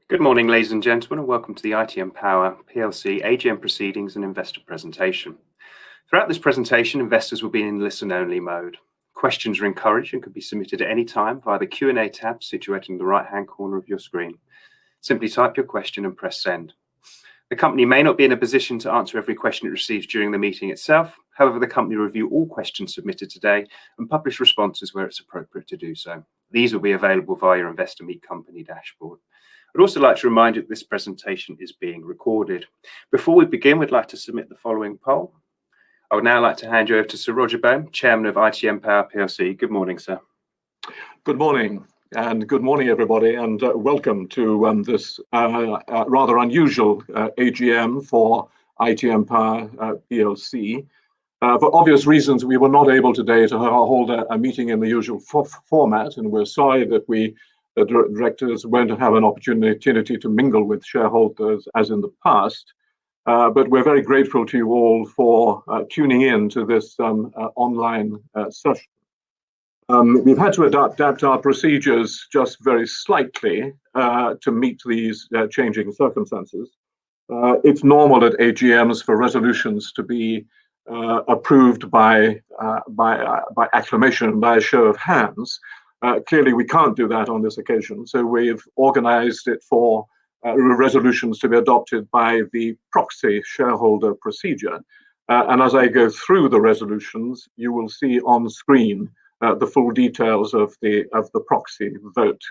Good morning, ladies and gentlemen, and welcome to the ITM Power PLC AGM Proceedings and Investor Presentation. Throughout this presentation, investors will be in listen-only mode. Questions are encouraged and can be submitted at any time via the Q&A tab situated in the right-hand corner of your screen. Simply type your question and press send. The company may not be in a position to answer every question it receives during the meeting itself. However, the company will review all questions submitted today and publish responses where it's appropriate to do so. These will be available via your Investor Meet Company dashboard. I'd also like to remind you that this presentation is being recorded. Before we begin, we'd like to submit the following poll. I would now like to hand you over to Sir Roger Bone, Chairman of ITM Power PLC. Good morning, sir. Good morning, and good morning, everybody, and welcome to this rather unusual AGM for ITM Power PLC. For obvious reasons, we were not able today to hold a meeting in the usual format, and we're sorry that the directors won't have an opportunity to mingle with shareholders as in the past. But we're very grateful to you all for tuning in to this online session. We've had to adapt our procedures just very slightly to meet these changing circumstances. It's normal at AGMs for resolutions to be approved by acclamation, by a show of hands. Clearly, we can't do that on this occasion, so we've organized it for resolutions to be adopted by the proxy shareholder procedure. And as I go through the resolutions, you will see on screen the full details of the proxy vote.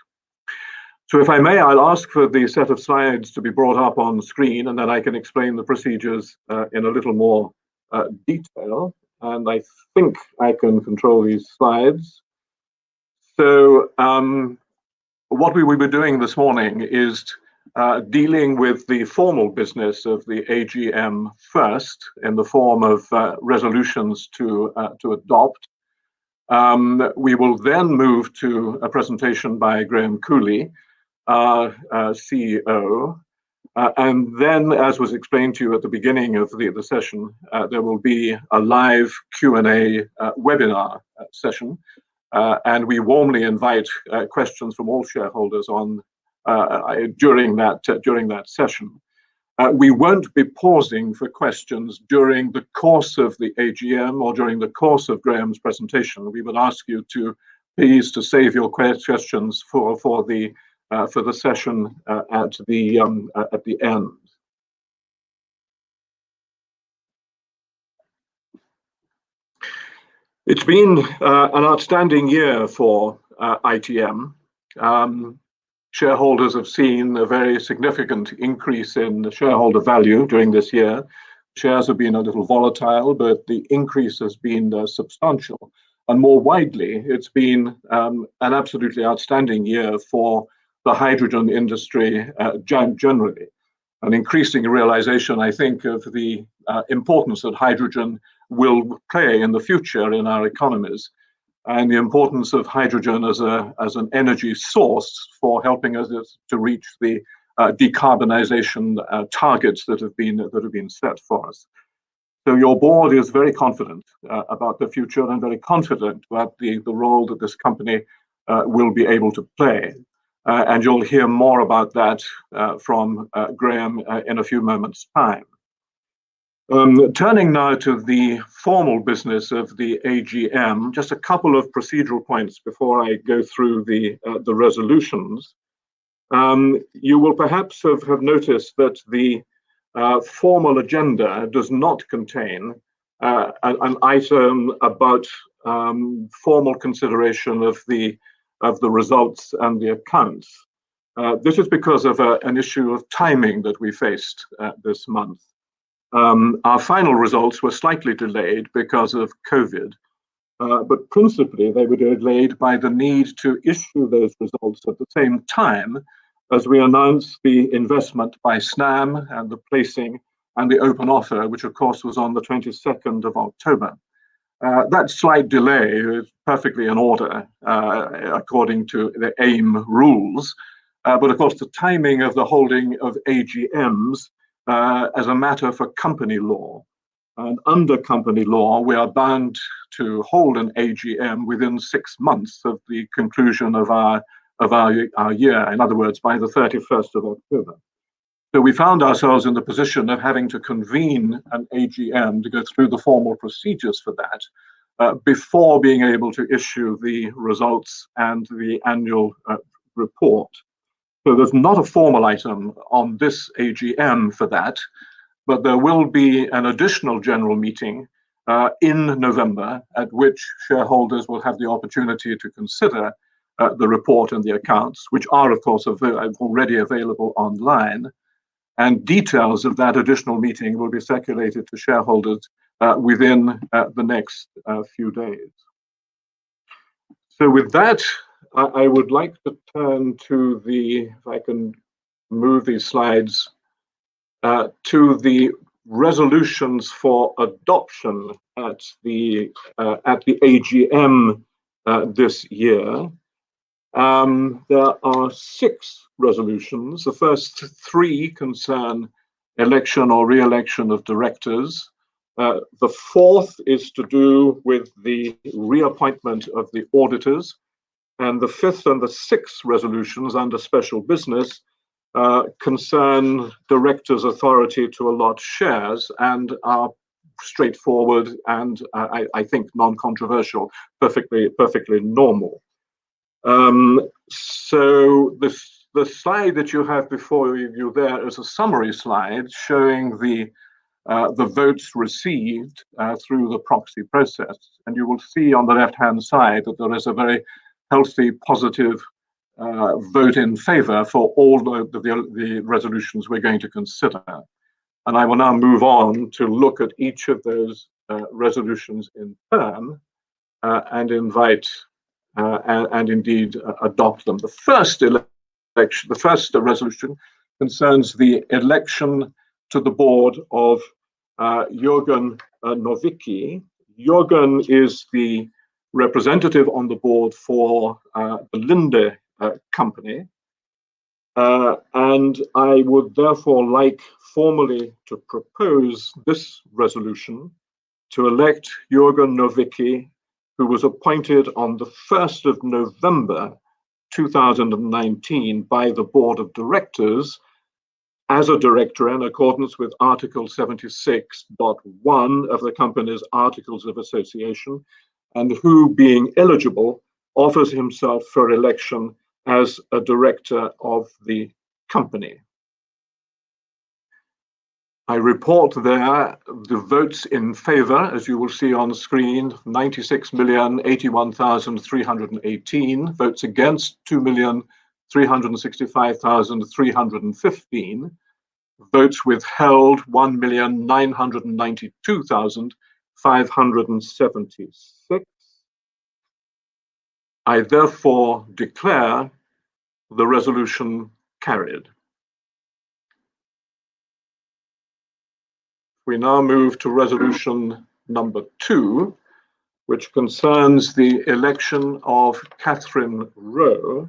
So if I may, I'll ask for the set of slides to be brought up on screen, and then I can explain the procedures in a little more detail. And I think I can control these slides. So what we will be doing this morning is dealing with the formal business of the AGM first in the form of resolutions to adopt. We will then move to a presentation by Graham Cooley, our CEO. And then, as was explained to you at the beginning of the session, there will be a live Q&A webinar session. And we warmly invite questions from all shareholders during that session. We won't be pausing for questions during the course of the AGM or during the course of Graham's presentation. We would ask you to please save your questions for the session at the end. It's been an outstanding year for ITM. Shareholders have seen a very significant increase in the shareholder value during this year. Shares have been a little volatile, but the increase has been substantial. And more widely, it's been an absolutely outstanding year for the hydrogen industry generally. An increasing realization, I think, of the importance that hydrogen will play in the future in our economies, and the importance of hydrogen as an energy source for helping us to reach the decarbonization targets that have been set for us. So your board is very confident about the future and very confident about the role that this company will be able to play. And you'll hear more about that from Graham in a few moments' time. Turning now to the formal business of the AGM, just a couple of procedural points before I go through the resolutions. You will perhaps have noticed that the formal agenda does not contain an item about formal consideration of the results and the accounts. This is because of an issue of timing that we faced this month. Our final results were slightly delayed because of COVID, but principally they were delayed by the need to issue those results at the same time as we announced the investment by SNAM and the placing and the open offer, which of course was on the 22nd of October. That slight delay is perfectly in order according to the AIM rules, but of course the timing of the holding of AGMs as a matter for company law. And under company law, we are bound to hold an AGM within 6 months of the conclusion of our of our year, in other words, by the 31st of October. So we found ourselves in the position of having to convene an AGM to go through the formal procedures for that before being able to issue the results and the annual report. So there's not a formal item on this AGM for that, but there will be an additional general meeting in November at which shareholders will have the opportunity to consider the report and the accounts, which are, of course, already available online. And details of that additional meeting will be circulated to shareholders within the next few days. So with that, I would like to turn to if I can move these slides, to the resolutions for adoption at the AGM this year. There are 6 resolutions. The first 3 concern election or re-election of directors. The 4th is to do with the reappointment of the auditors. And the 5th and the 6th resolutions under special business concern directors' authority to allot shares and are straightforward and I think non-controversial, perfectly normal. So the slide that you have before you there is a summary slide showing the votes received through the proxy process. And you will see on the left-hand side that there is a very healthy, positive vote in favor for all the resolutions we're going to consider. And I will now move on to look at each of those resolutions in turn and invite and indeed adopt them. The first resolution concerns the election to the board of Jürgen Nowicki. Jürgen is the representative on the board for the Linde company. And I would therefore like formally to propose this resolution to elect Jürgen Nowicki, who was appointed on the 1st of November 2019 by the board of directors as a director in accordance with Article 76.1 of the company's Articles of Association, and who, being eligible, offers himself for election as a director of the company. I report there the votes in favor, as you will see on the screen, 96,081,318, votes against 2,365,315, votes withheld 1,992,576. I therefore declare the resolution carried. We now move to resolution number 2, which concerns the election of Catherine Rowe.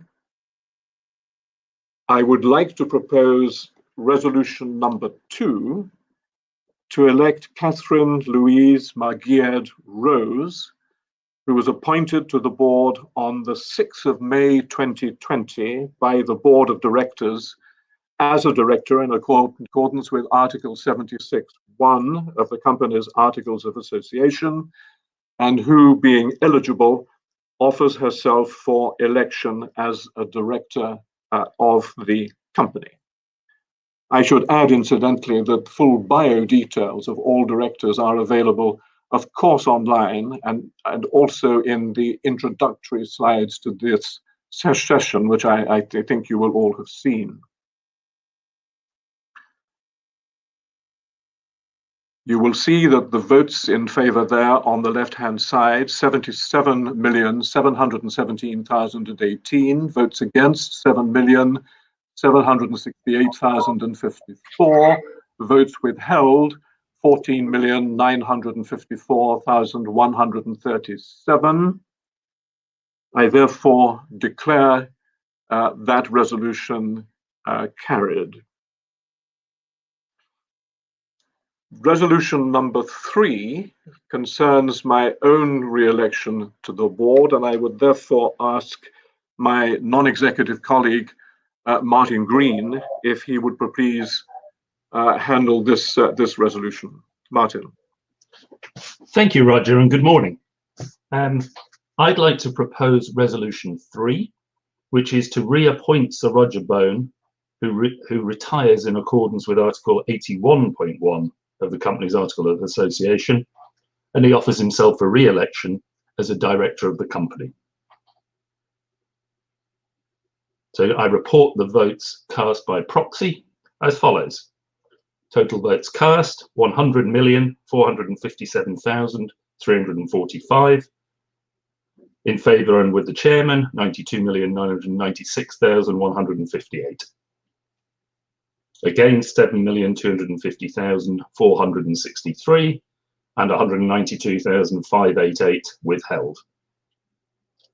I would like to propose resolution number 2 to elect Catherine Louise Margierd Rose, who was appointed to the board on the 6th of May 2020 by the board of directors as a director in accordance with Article 76.1 of the company's Articles of Association, and who, being eligible, offers herself for election as a director of the company. I should add, incidentally, that full bio details of all directors are available, of course, online and also in the introductory slides to this session, which I think you will all have seen. You will see that the votes in favor there on the left-hand side, 77,717,018, votes against 7,768,054, votes withheld 14,954,137. I therefore declare that resolution carried. Resolution number 3 concerns my own re-election to the board, and I would therefore ask my non-executive colleague, Martin Green, if he would please handle this resolution. Martin. Thank you, Roger, and good morning. I'd like to propose Resolution 3, which is to reappoint Sir Roger Bone, who retires in accordance with Article 81.1 of the Company's Article of Association, and he offers himself for re-election as a director of the company. So I report the votes cast by proxy as follows. Total votes cast, 100,457,345. In favour and with the chairman, 92,996,158. Against, 7,250,463, and 192,588 withheld.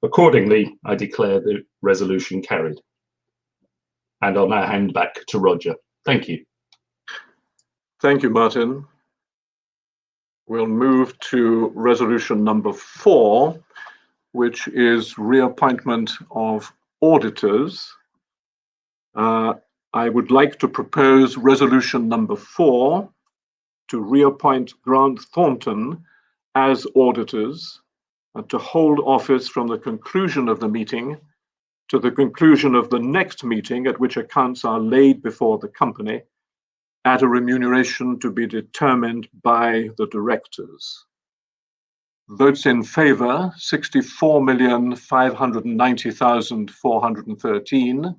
Accordingly, I declare the resolution carried. And I'll now hand back to Roger. Thank you. Thank you, Martin. We'll move to resolution number 4, which is reappointment of auditors. I would like to propose resolution number 4 to reappoint Grant Thornton as auditors and to hold office from the conclusion of the meeting to the conclusion of the next meeting at which accounts are laid before the company at a remuneration to be determined by the directors. Votes in favour, 64,590,413.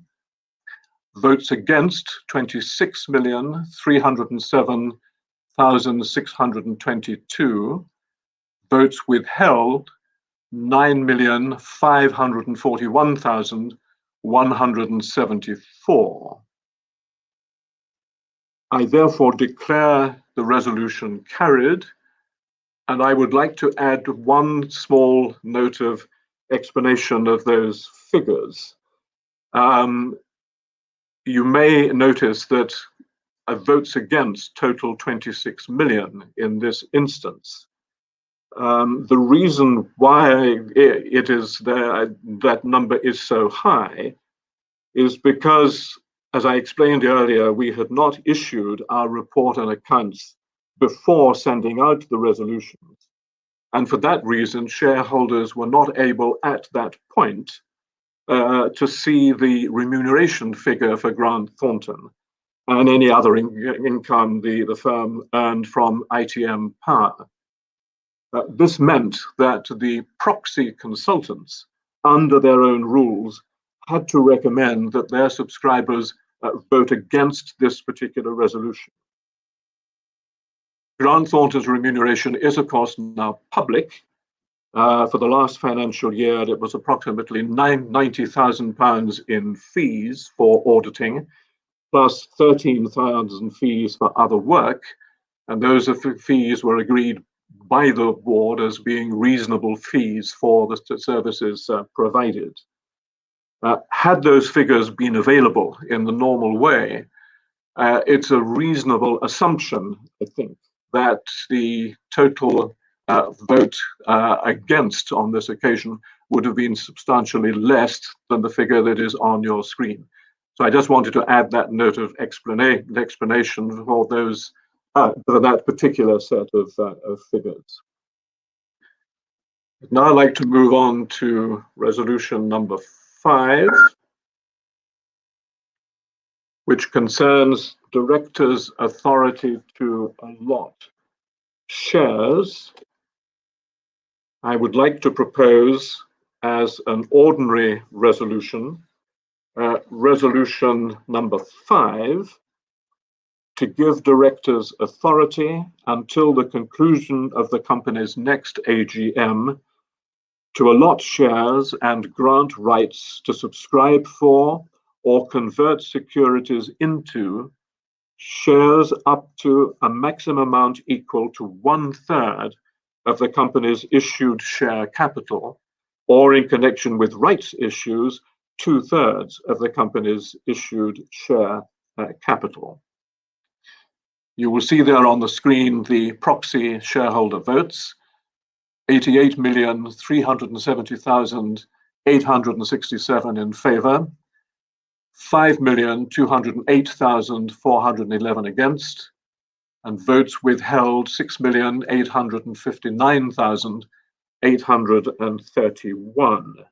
Votes against, 26,307,622. Votes withheld, 9,541,174. I therefore declare the resolution carried, and I would like to add one small note of explanation of those figures. You may notice that votes against total 26 million in this instance. The reason why it is there, that number is so high, is because, as I explained earlier, we had not issued our report and accounts before sending out the resolutions. And for that reason, shareholders were not able at that point to see the remuneration figure for Grant Thornton and any other income the firm earned from ITM Power. This meant that the proxy consultants, under their own rules, had to recommend that their subscribers vote against this particular resolution. Grant Thornton's remuneration is, of course, now public. For the last financial year, it was approximately £90,000 in fees for auditing, plus 13,000 fees for other work, and those fees were agreed by the board as being reasonable fees for the services provided. Had those figures been available in the normal way, it's a reasonable assumption, I think, that the total vote against on this occasion would have been substantially less than the figure that is on your screen. So I just wanted to add that note of explanation for those for that particular set of figures. Now I'd like to move on to resolution number 5, which concerns directors' authority to allot shares. I would like to propose as an ordinary resolution, resolution number 5, to give directors authority until the conclusion of the company's next AGM to allot shares and grant rights to subscribe for or convert securities into shares up to a maximum amount equal to 1/3 of the company's issued share capital, or in connection with rights issues, 2/3 of the company's issued share capital. You will see there on the screen the proxy shareholder votes. 88,370,000 867 in favour, 5,208,411 against, and votes withheld 6,859,831.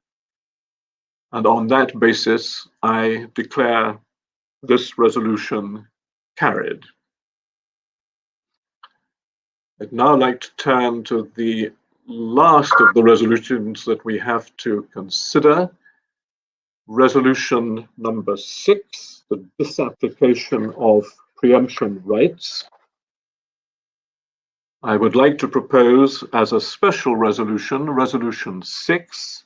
And on that basis, I declare this resolution carried. I'd now like to turn to the last of the resolutions that we have to consider. Resolution number 6, the disapplication of preemption rights. I would like to propose as a special resolution, Resolution 6,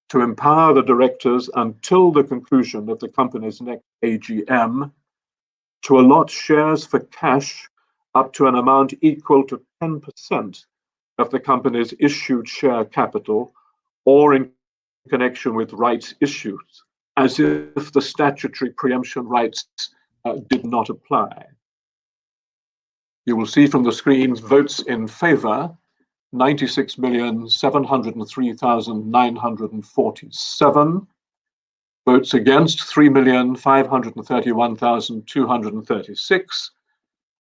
to empower the directors until the conclusion of the company's next AGM to allot shares for cash up to an amount equal to 10% of the company's issued share capital or in connection with rights issues, as if the statutory preemption rights did not apply. You will see from the screens votes in favour, 96,703,947. Votes against, 3,531,236.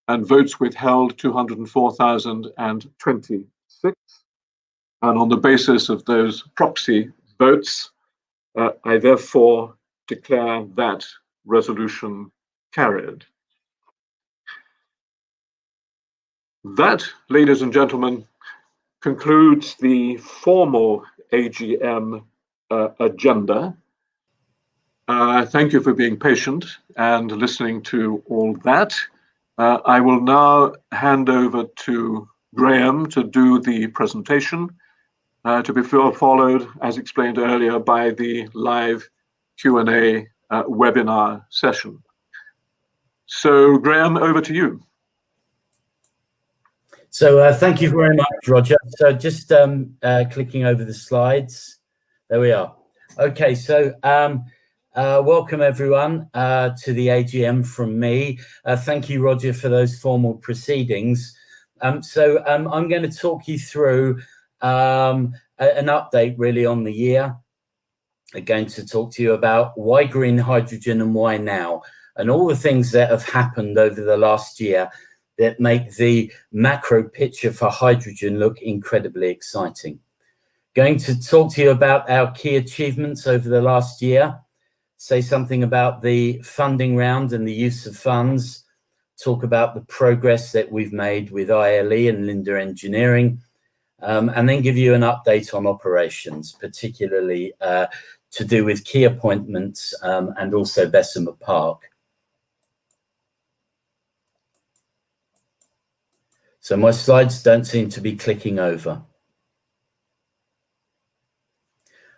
And votes withheld, 204,026. And on the basis of those proxy votes, I therefore declare that resolution carried. That, ladies and gentlemen, concludes the formal AGM agenda. Thank you for being patient and listening to all that. I will now hand over to Graham to do the presentation, to be followed, as explained earlier, by the live Q&A webinar session. So, Graham, over to you. So thank you very much, Roger. So just clicking over the slides. There we are. Okay, so welcome everyone to the AGM from me. Thank you, Roger, for those formal proceedings. I'm going to talk you through an update really on the year. I'm going to talk to you about why green hydrogen and why now, and all the things that have happened over the last year that make the macro picture for hydrogen look incredibly exciting. Going to talk to you about our key achievements over the last year, say something about the funding round and the use of funds, talk about the progress that we've made with ILE and Linde Engineering, and then give you an update on operations, particularly to do with key appointments and also Bessemer Park. So my slides don't seem to be clicking over.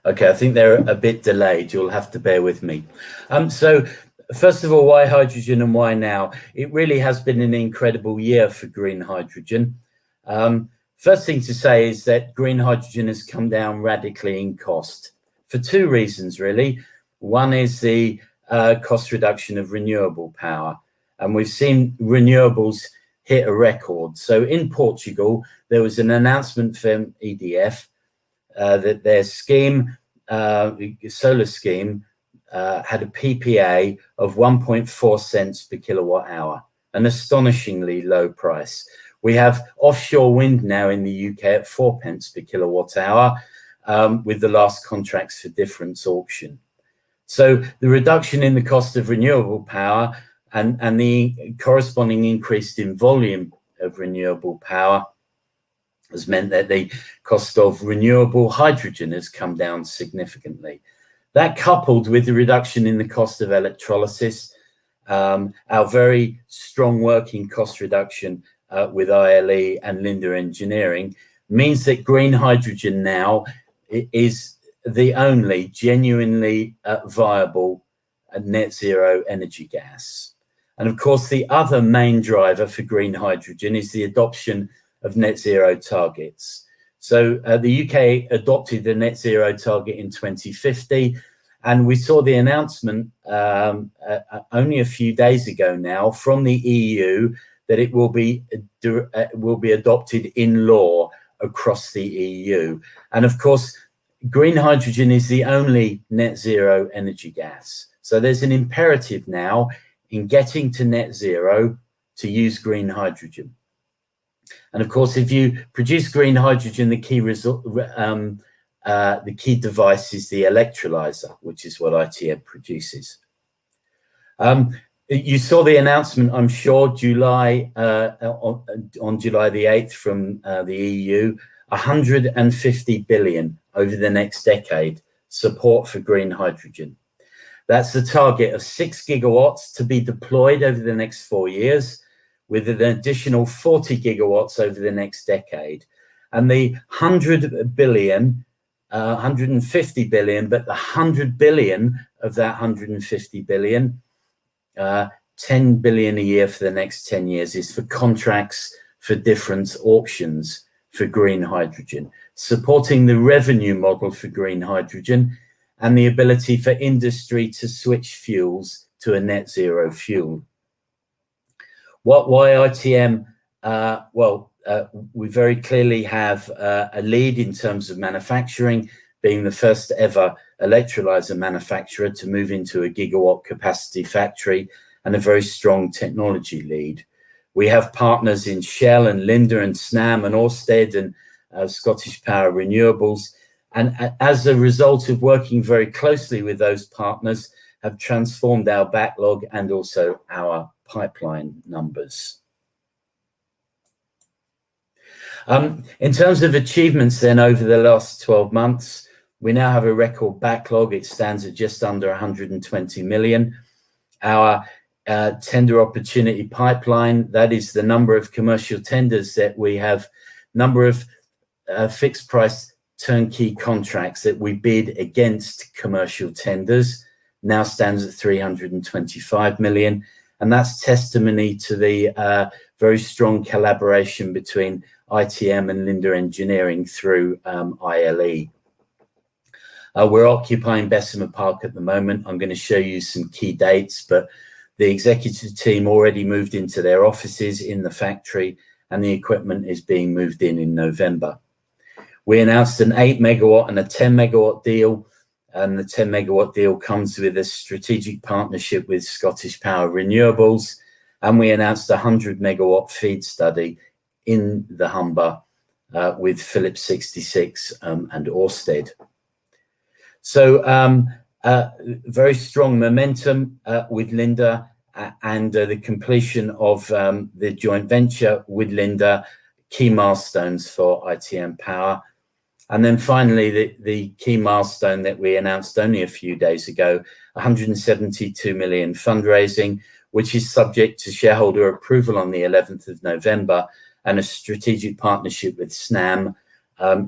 Okay, I think they're a bit delayed. You'll have to bear with me. So first of all, why hydrogen and why now? It really has been an incredible year for green hydrogen. First thing to say is that green hydrogen has come down radically in cost for two reasons, really. One is the cost reduction of renewable power. And we've seen renewables hit a record. So in Portugal, there was an announcement from EDF that their scheme, solar scheme, had a PPA of 1.4 cents per kilowatt hour, an astonishingly low price. We have offshore wind now in the UK at 4 pence per kilowatt hour, with the last contracts for difference auction. So the reduction in the cost of renewable power and the corresponding increase in volume of renewable power has meant that the cost of renewable hydrogen has come down significantly. That, coupled with the reduction in the cost of electrolysis, our very strong working cost reduction with ILE and Linde Engineering, means that green hydrogen now is the only genuinely viable net zero energy gas. And of course, the other main driver for green hydrogen is the adoption of net zero targets. So the UK adopted the net zero target in 2050, and we saw the announcement only a few days ago now from the EU that it will be adopted in law across the EU. And of course, green hydrogen is the only net zero energy gas. So there's an imperative now in getting to net zero to use green hydrogen. And of course, if you produce green hydrogen, the key device is the electrolyzer, which is what ITM produces. You saw the announcement, I'm sure, on July the 8th from the EU, 150 billion over the next decade support for green hydrogen. That's the target of 6 gigawatts to be deployed over the next 4 years, with an additional 40 gigawatts over the next decade. And the 100 billion, 150 billion, but the 100 billion of that 150 billion, 10 billion a year for the next 10 years is for contracts for different auctions for green hydrogen, supporting the revenue model for green hydrogen and the ability for industry to switch fuels to a net zero fuel. Why ITM? We very clearly have a lead in terms of manufacturing, being the first ever electrolyzer manufacturer to move into a gigawatt capacity factory, and a very strong technology lead. We have partners in Shell and Linde and Snam and Ørsted and Scottish Power Renewables. And as a result of working very closely with those partners, have transformed our backlog and also our pipeline numbers. In terms of achievements then over the last 12 months, we now have a record backlog. It stands at just under 120 million. Our tender opportunity pipeline, that is the number of commercial tenders that we have, number of fixed price turnkey contracts that we bid against commercial tenders, now stands at 325 million. And that's testimony to the very strong collaboration between ITM and Linde Engineering through ILE. We're occupying Bessemer Park at the moment. I'm going to show you some key dates, but the executive team already moved into their offices in the factory, and the equipment is being moved in November. We announced an 8 megawatt and a 10 megawatt deal, and the 10 megawatt deal comes with a strategic partnership with Scottish Power Renewables, and we announced a 100 megawatt feed study in the Humber with Phillips 66 and Ørsted. So very strong momentum with Linde and the completion of the joint venture with Linde, key milestones for ITM Power. And then finally, the key milestone that we announced only a few days ago, 172 million fundraising, which is subject to shareholder approval on the 11th of November, and a strategic partnership with Snam,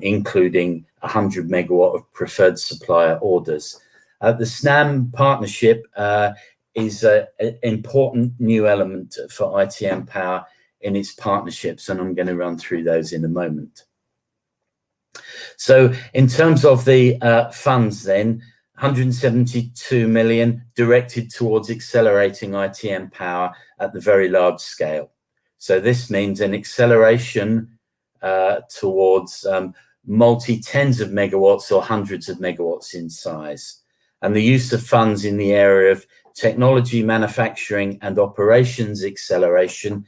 including 100 megawatt of preferred supplier orders. The Snam partnership is an important new element for ITM Power in its partnerships, and I'm going to run through those in a moment. So in terms of the funds then, 172 million directed towards accelerating ITM Power at the very large scale. So this means an acceleration towards multi-tens of megawatts or hundreds of megawatts in size. And the use of funds in the area of technology, manufacturing and operations acceleration,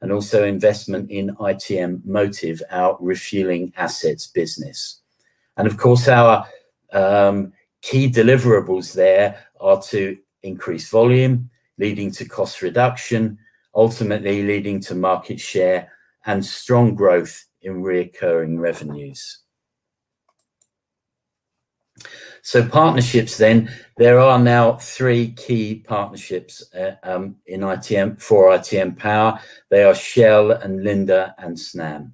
and also investment in ITM Motive, our refueling assets business. And of course, our key deliverables there are to increase volume, leading to cost reduction, ultimately leading to market share and strong growth in recurring revenues. So partnerships then, there are now 3 key partnerships in ITM for ITM Power. They are Shell and Linde and Snam.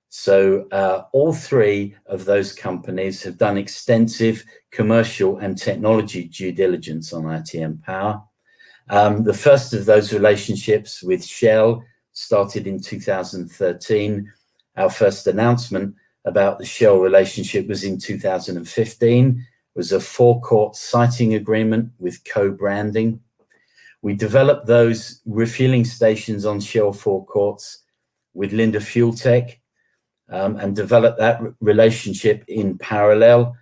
So all 3 of those companies have done extensive commercial and technology due diligence on ITM Power. The first of those relationships with Shell started in 2013. Our first announcement about the Shell relationship was in 2015. It was a forecourt siting agreement with co-branding. We developed those refueling stations on Shell forecourts with Linde Fuel Tech, and developed that relationship in parallel.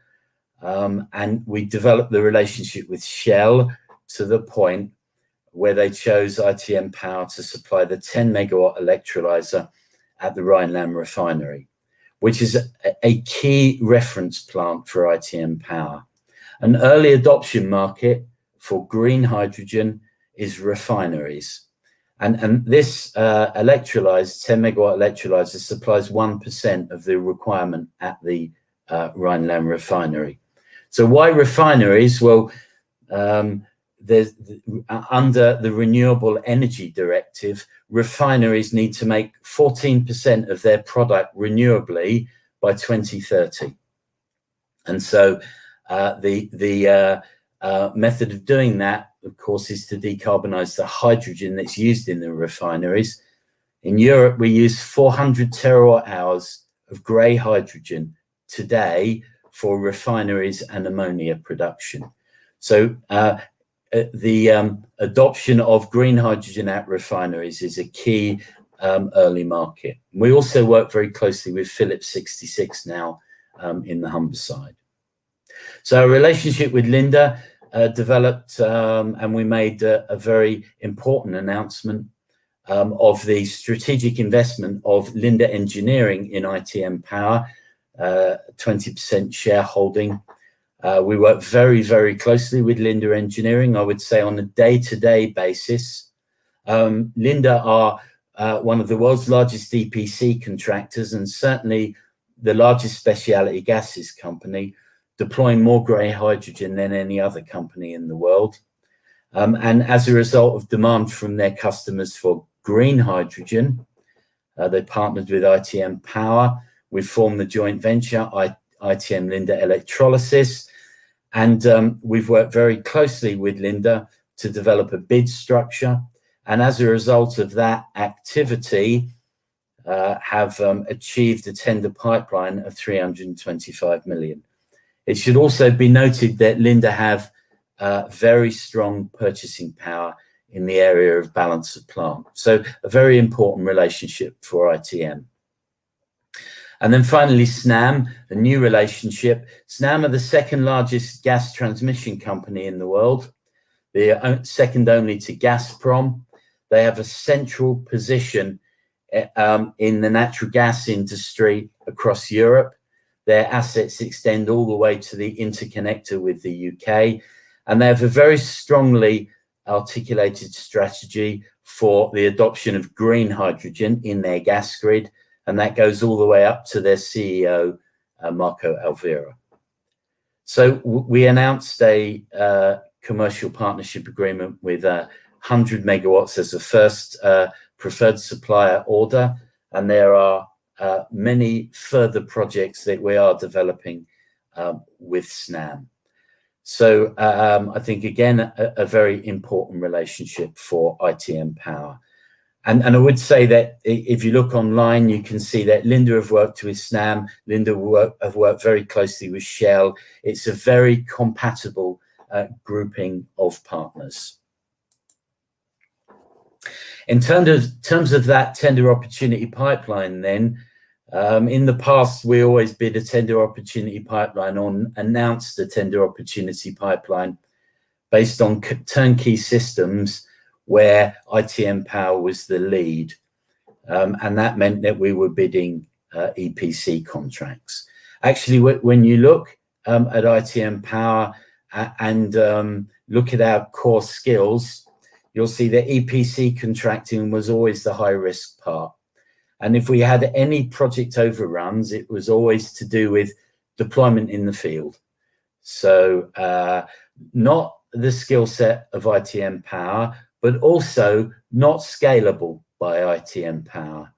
And we developed the relationship with Shell to the point where they chose ITM Power to supply the 10 megawatt electrolyzer at the Rhineland refinery, which is a key reference plant for ITM Power. An early adoption market for green hydrogen is refineries. And this electrolyzer, 10 megawatt electrolyzer, supplies 1% of the requirement at the Rhineland refinery. So why refineries? Well, there's under the Renewable Energy Directive, refineries need to make 14% of their product renewably by 2030. And so the method of doing that, of course, is to decarbonize the hydrogen that's used in the refineries. In Europe, we use 400 terawatt hours of grey hydrogen today for refineries and ammonia production. So the adoption of green hydrogen at refineries is a key early market. We also work very closely with Phillips 66 now in the Humberside. So our relationship with Linde developed, and we made a very important announcement of the strategic investment of Linde Engineering in ITM Power, 20% shareholding. We work very, very closely with Linde Engineering, I would say on a day-to-day basis. Linde are one of the world's largest EPC contractors and certainly the largest specialty gases company, deploying more grey hydrogen than any other company in the world. And as a result of demand from their customers for green hydrogen, they partnered with ITM Power. We formed the joint venture, ITM Linde Electrolysis, and we've worked very closely with Linde to develop a bid structure. And as a result of that activity, have achieved a tender pipeline of 325 million. It should also be noted that Linde have very strong purchasing power in the area of balance of plant. So a very important relationship for ITM. And then finally, Snam, a new relationship. Snam are the second largest gas transmission company in the world. They are second only to Gazprom. They have a central position in the natural gas industry across Europe. Their assets extend all the way to the interconnector with the UK. And they have a very strongly articulated strategy for the adoption of green hydrogen in their gas grid. And that goes all the way up to their CEO, Marco Alvera. So we announced a commercial partnership agreement with 100 megawatts as a first preferred supplier order. And there are many further projects that we are developing with Snam. So I think, again, a very important relationship for ITM Power. And I would say that if you look online, you can see that Linde have worked with Snam. Linde have worked very closely with Shell. It's a very compatible grouping of partners. In terms of that tender opportunity pipeline then, in the past, we always bid a tender opportunity pipeline or announced a tender opportunity pipeline based on turnkey systems where ITM Power was the lead. And that meant that we were bidding EPC contracts. Actually, when you look at ITM Power and look at our core skills, you'll see that EPC contracting was always the high risk part. And if we had any project overruns, it was always to do with deployment in the field. So not the skill set of ITM Power, but also not scalable by ITM Power.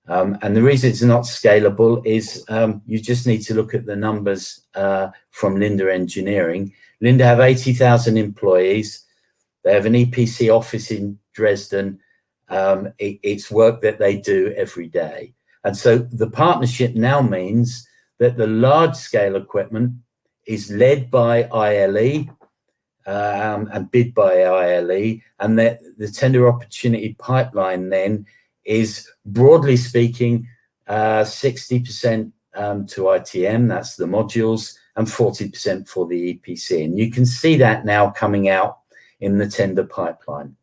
And the reason it's not scalable is you just need to look at the numbers from Linde Engineering. Linde have 80,000 employees. They have an EPC office in Dresden. It's work that they do every day. And so the partnership now means that the large scale equipment is led by ILE and bid by ILE, and that the tender opportunity pipeline then is, broadly speaking, 60% to ITM, that's the modules, and 40% for the EPC. And you can see that now coming out in the tender pipeline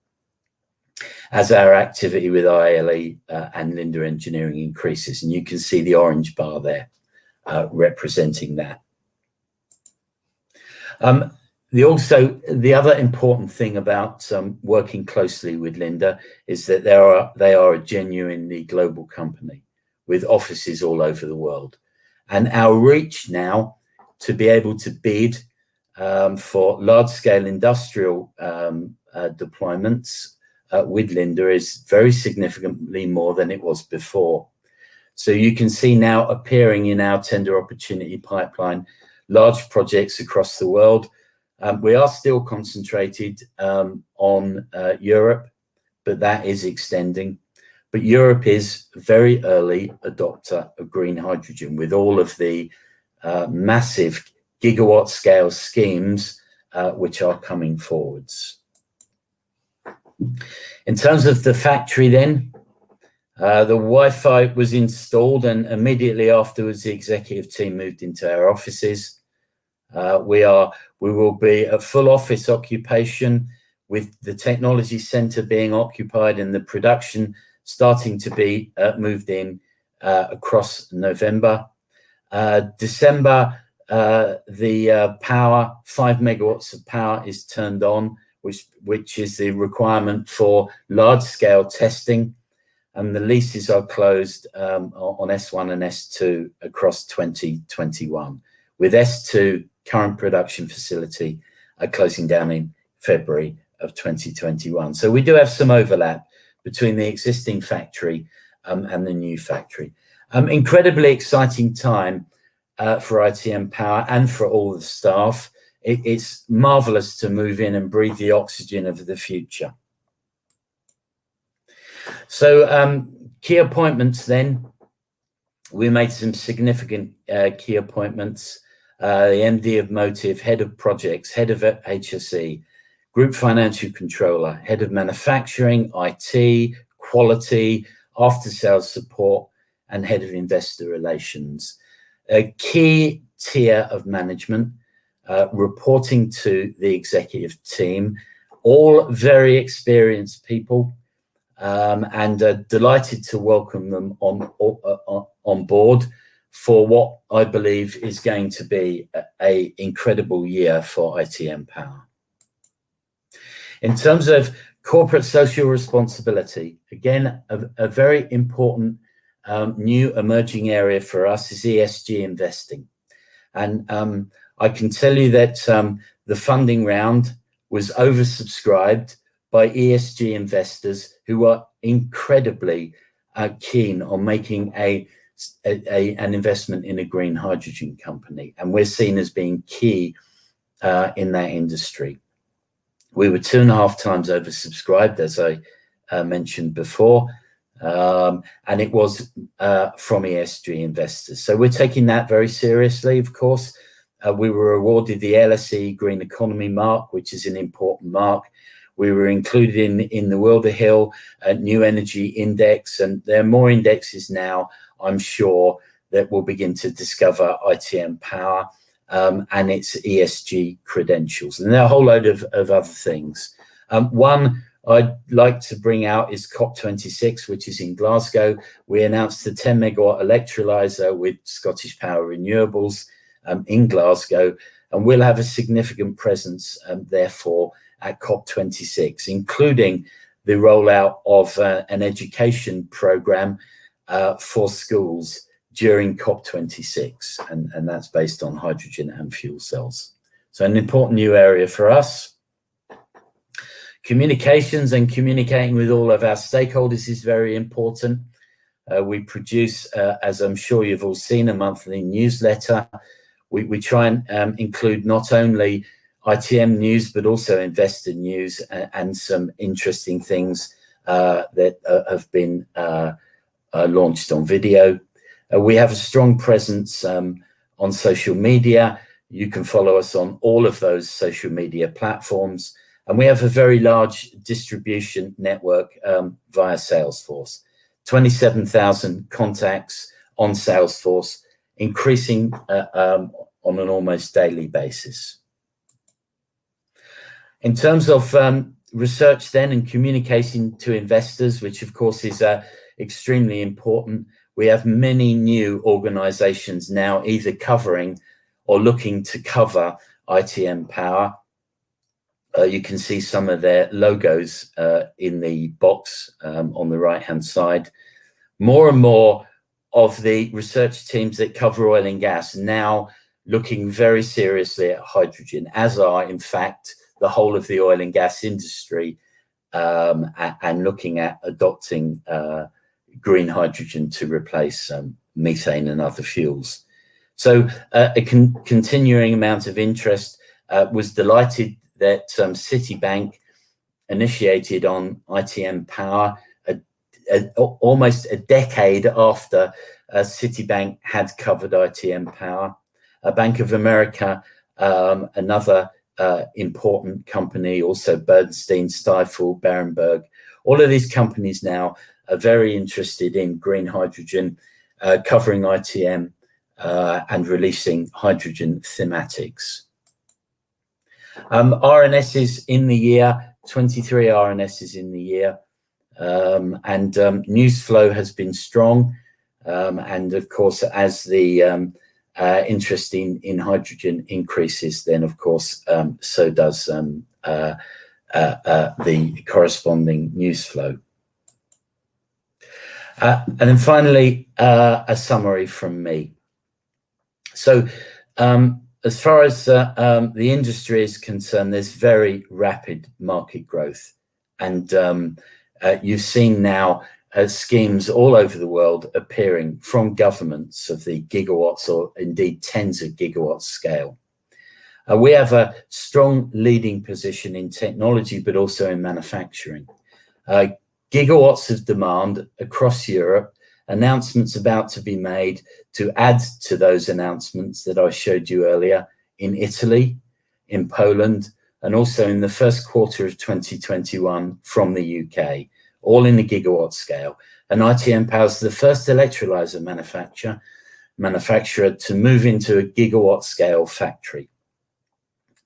as our activity with ILE and Linde Engineering increases. And you can see the orange bar there representing that. The other important thing about working closely with Linde is that they are a genuinely global company with offices all over the world. And our reach now to be able to bid for large-scale industrial deployments with Linde is very significantly more than it was before. So you can see now appearing in our tender opportunity pipeline large projects across the world. We are still concentrated on Europe, but that is extending. But Europe is a very early adopter of green hydrogen with all of the massive gigawatt scale schemes which are coming forwards. In terms of the factory then, the Wi-Fi was installed, and immediately afterwards the executive team moved into our offices. We will be at full office occupation with the technology center being occupied and the production starting to be moved in across November. December, the power, 5 megawatts of power is turned on, which is the requirement for large-scale testing, and the leases are closed on S1 and S2 across 2021, with S2 current production facility closing down in February of 2021. So we do have some overlap between the existing factory and the new factory. Incredibly exciting time for ITM Power and for all the staff. It's marvelous to move in and breathe the oxygen of the future. So key appointments then. We made some significant key appointments. The MD of Motive, Head of Projects, Head of HSE, Group Financial Controller, Head of Manufacturing, IT, Quality, After Sales Support, and Head of Investor Relations. A key tier of management reporting to the executive team, all very experienced people, and delighted to welcome them on board for what I believe is going to be an incredible year for ITM Power. In terms of corporate social responsibility, again, a very important new emerging area for us is ESG investing. And I can tell you that the funding round was oversubscribed by ESG investors who are incredibly keen on making an investment in a green hydrogen company. And we're seen as being key in that industry. We were 2.5 times oversubscribed, as I mentioned before, and it was from ESG investors. So we're taking that very seriously, of course. We were awarded the LSE Green Economy Mark, which is an important mark. We were included in the Wilder-Hill New Energy Index, and there are more indexes now, I'm sure, that will begin to discover ITM Power and its ESG credentials. And there are a whole load of other things. One I'd like to bring out is COP26, which is in Glasgow. We announced the 10 megawatt electrolyser with Scottish Power Renewables in Glasgow, and we'll have a significant presence, therefore, at COP26, including the rollout of an education programme for schools during COP26, and that's based on hydrogen and fuel cells. So an important new area for us. Communications and communicating with all of our stakeholders is very important. We produce, as I'm sure you've all seen, a monthly newsletter. We try and include not only ITM news, but also investor news and some interesting things that have been launched on video. We have a strong presence on social media. You can follow us on all of those social media platforms. And we have a very large distribution network via Salesforce. 27,000 contacts on Salesforce, increasing on an almost daily basis. In terms of research then and communicating to investors, which of course is extremely important, we have many new organizations now either covering or looking to cover ITM Power. You can see some of their logos in the box on the right-hand side. More and more of the research teams that cover oil and gas now looking very seriously at hydrogen, as are, in fact, the whole of the oil and gas industry, and looking at adopting green hydrogen to replace methane and other fuels. So a continuing amount of interest. Was delighted that Citibank initiated on ITM Power almost a decade after Citibank had covered ITM Power. Bank of America, another important company, also Bernstein, Stifel, Berenberg. All of these companies now are very interested in green hydrogen, covering ITM and releasing hydrogen thematics. RNSs in the year, 23 RNSs in the year, and news flow has been strong. And of course, as the interest in hydrogen increases, then of course, so does the corresponding news flow. And then finally, a summary from me. So as far as the industry is concerned, there's very rapid market growth. And you've seen now schemes all over the world appearing from governments of the gigawatts or indeed tens of gigawatts scale. We have a strong leading position in technology, but also in manufacturing. Gigawatts of demand across Europe, announcements about to be made to add to those announcements that I showed you earlier in Italy, in Poland, and also in the first quarter of 2021 from the UK, all in the gigawatt scale. And ITM Power is the first electrolyzer manufacturer to move into a gigawatt scale factory.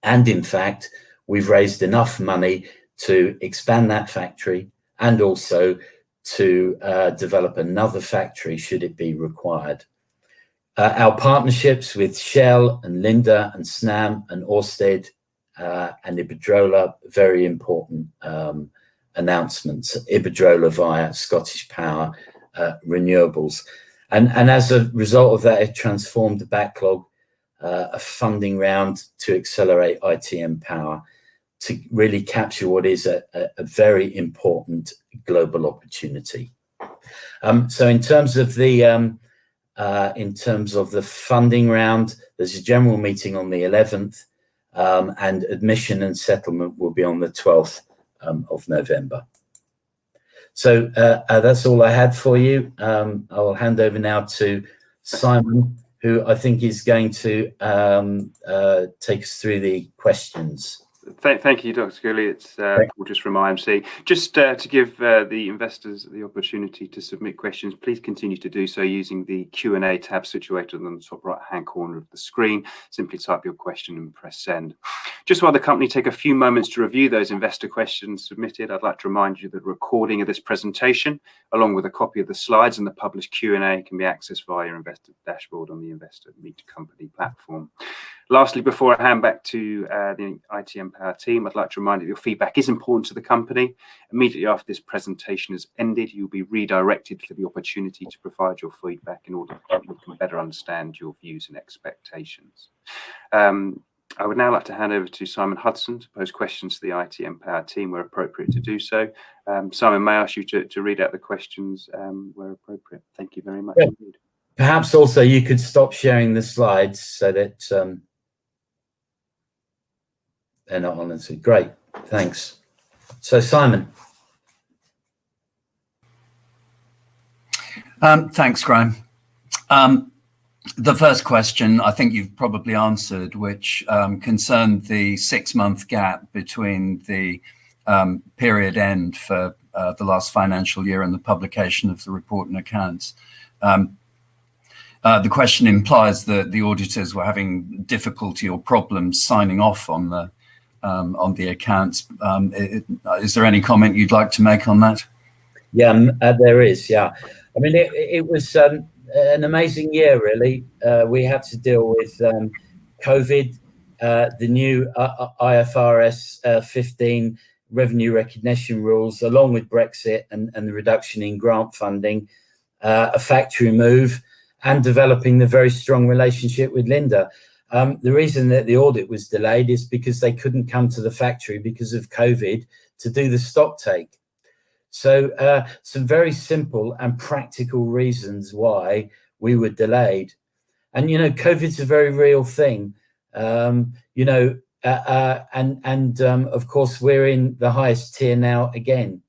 And in fact, we've raised enough money to expand that factory and also to develop another factory should it be required. Our partnerships with Shell and Linde and Snam and Ørsted and Iberdrola, very important announcements. Iberdrola via Scottish Power Renewables. And as a result of that, it transformed the backlog, a funding round to accelerate ITM Power to really capture what is a very important global opportunity. So in terms of the funding round, there's a general meeting on the 11th, and admission and settlement will be on the 12th of November. So that's all I had for you. I will hand over now to Simon, who I think is going to take us through the questions. Thank you, Dr. Cooley. It's Paul just from IMC. Just to give the investors the opportunity to submit questions, please continue to do so using the Q&A tab situated on the top right-hand corner of the screen. Simply type your question and press send. Just while the company take a few moments to review those investor questions submitted, I'd like to remind you that a recording of this presentation, along with a copy of the slides and the published Q&A, can be accessed via your investor dashboard on the Investor Meet Company platform. Lastly, before I hand back to the ITM Power team, I'd like to remind you that your feedback is important to the company. Immediately after this presentation has ended, you'll be redirected for the opportunity to provide your feedback in order that we can better understand your views and expectations. I would now like to hand over to Simon Hudson to pose questions to the ITM Power team where appropriate to do so. Simon, may I ask you to read out the questions where appropriate? Thank you very much indeed. Perhaps also you could stop sharing the slides so that they're not on. Great, thanks. So Simon. Thanks, Graham. The first question I think you've probably answered, which concerned the 6-month gap between the period end for the last financial year and the publication of the report and accounts. the question implies that the auditors were having difficulty or problems signing off on the accounts. Is there any comment you'd like to make on that? Yeah, there is. Yeah, I mean, it was an amazing year, really. We had to deal with COVID, the new IFRS 15 revenue recognition rules, along with Brexit and the reduction in grant funding, a factory move, and developing the very strong relationship with Linda. The reason that the audit was delayed is because they couldn't come to the factory because of COVID to do the stock take. So some very simple and practical reasons why we were delayed. And, you know, COVID's a very real thing, you know, and of course, we're in the highest tier now again.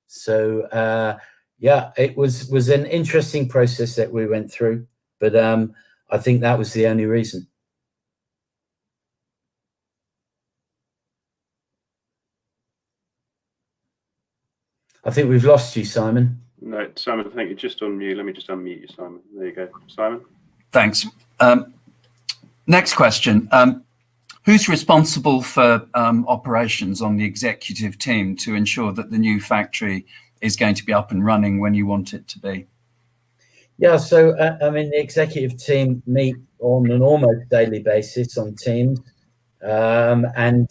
So, yeah, it was an interesting process that we went through, but I think that was the only reason. I think we've lost you, Simon. No, Simon, I think you're just on mute. Let me just unmute you, Simon. There you go, Simon. Thanks. Next question. Who's responsible for operations on the executive team to ensure that the new factory is going to be up and running when you want it to be? Yeah, so I mean, the executive team meet on an almost daily basis on Teams, and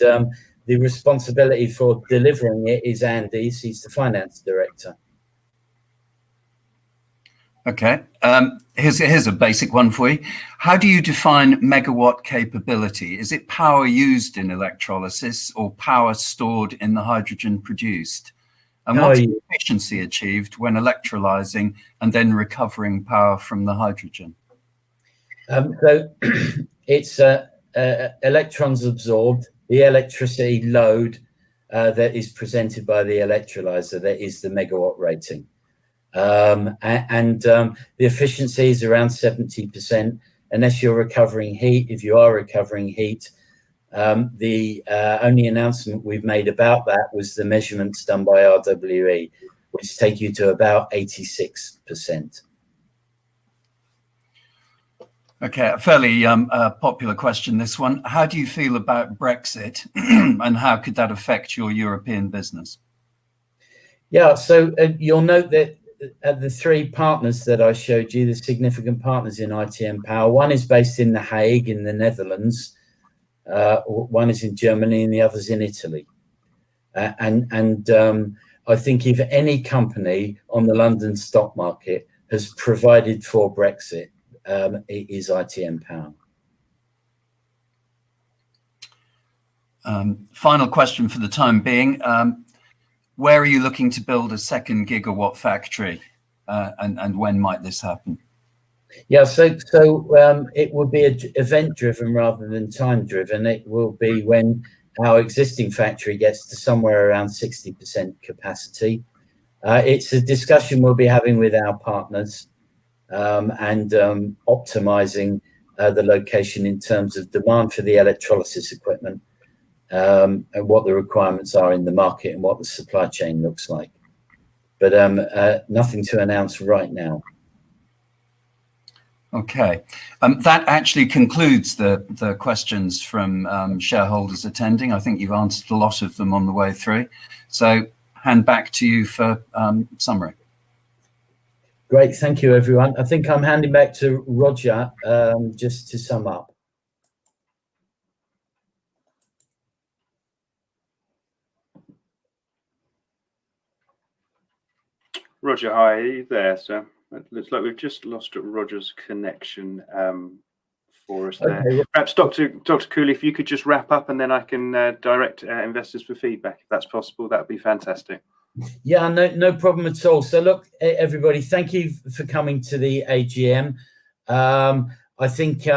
the responsibility for delivering it is Andy's. He's the finance director. Okay. Here's a basic one for you. How do you define megawatt capability? Is it power used in electrolysis or power stored in the hydrogen produced? And what's the efficiency achieved when electrolyzing and then recovering power from the hydrogen? So it's electrons absorbed, the electricity load that is presented by the electrolyzer, that is the megawatt rating. The efficiency is around 70%, unless you're recovering heat. If you are recovering heat, the only announcement we've made about that was the measurements done by RWE, which take you to about 86%. Okay, a fairly popular question, this one. How do you feel about Brexit and how could that affect your European business? Yeah, so you'll note that the three partners that I showed you, the significant partners in ITM Power, one is based in The Hague in the Netherlands, one is in Germany and the other's in Italy. I think if any company on the London stock market has provided for Brexit, it is ITM Power. Final question for the time being. Where are you looking to build a 2 gigawatt factory, and when might this happen? Yeah, so it will be event-driven rather than time-driven. It will be when our existing factory gets to somewhere around 60% capacity. It's a discussion we'll be having with our partners and optimizing the location in terms of demand for the electrolysis equipment and what the requirements are in the market and what the supply chain looks like. But nothing to announce right now. Okay, that actually concludes the questions from shareholders attending. I think you've answered a lot of them on the way through. So hand back to you for summary. Great, thank you, everyone. I think I'm handing back to Roger just to sum up. Roger, hi, are you there, sir? It looks like we've just lost Roger's connection for us there. Okay. Perhaps Dr. Cooley, if you could just wrap up and then I can direct investors for feedback, if that's possible, that would be fantastic. Yeah, no problem at all. So look, everybody, thank you for coming to the AGM. I think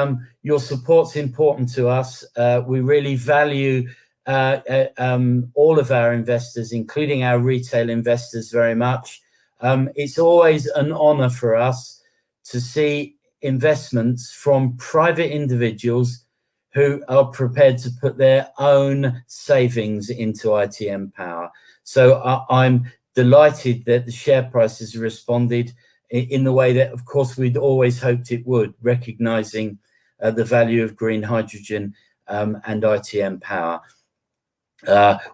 your support's important to us. We really value all of our investors, including our retail investors, very much. It's always an honor for us to see investments from private individuals who are prepared to put their own savings into ITM Power. So I'm delighted that the share price has responded in the way that, of course, we'd always hoped it would, recognising the value of green hydrogen and ITM power.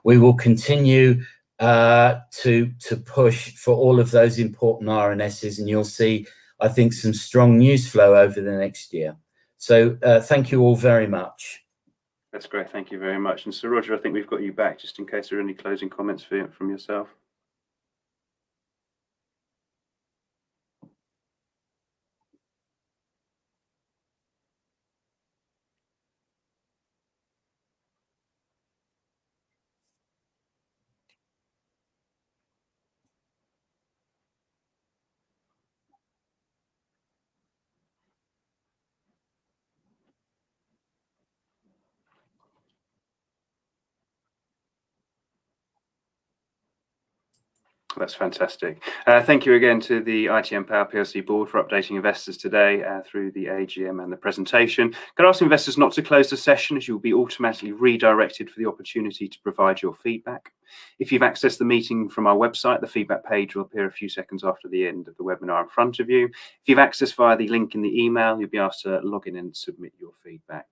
We will continue to push for all of those important RNSs, and you'll see, I think, some strong news flow over the next year. So thank you all very much. That's great. Thank you very much. And Sir Roger, I think we've got you back just in case there are any closing comments from yourself. That's fantastic. Thank you again to the ITM Power PLC board for updating investors today through the AGM and the presentation. Can I ask investors not to close the session, as you'll be automatically redirected for the opportunity to provide your feedback. If you've accessed the meeting from our website, the feedback page will appear a few seconds after the end of the webinar in front of you. If you've accessed via the link in the email, you'll be asked to log in and submit your feedback.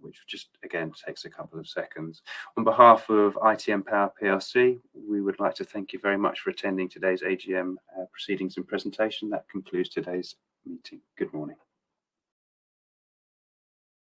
Which just, again, takes a couple of seconds. On behalf of ITM Power PLC, we would like to thank you very much for attending today's AGM proceedings and presentation. That concludes today's meeting. Good morning.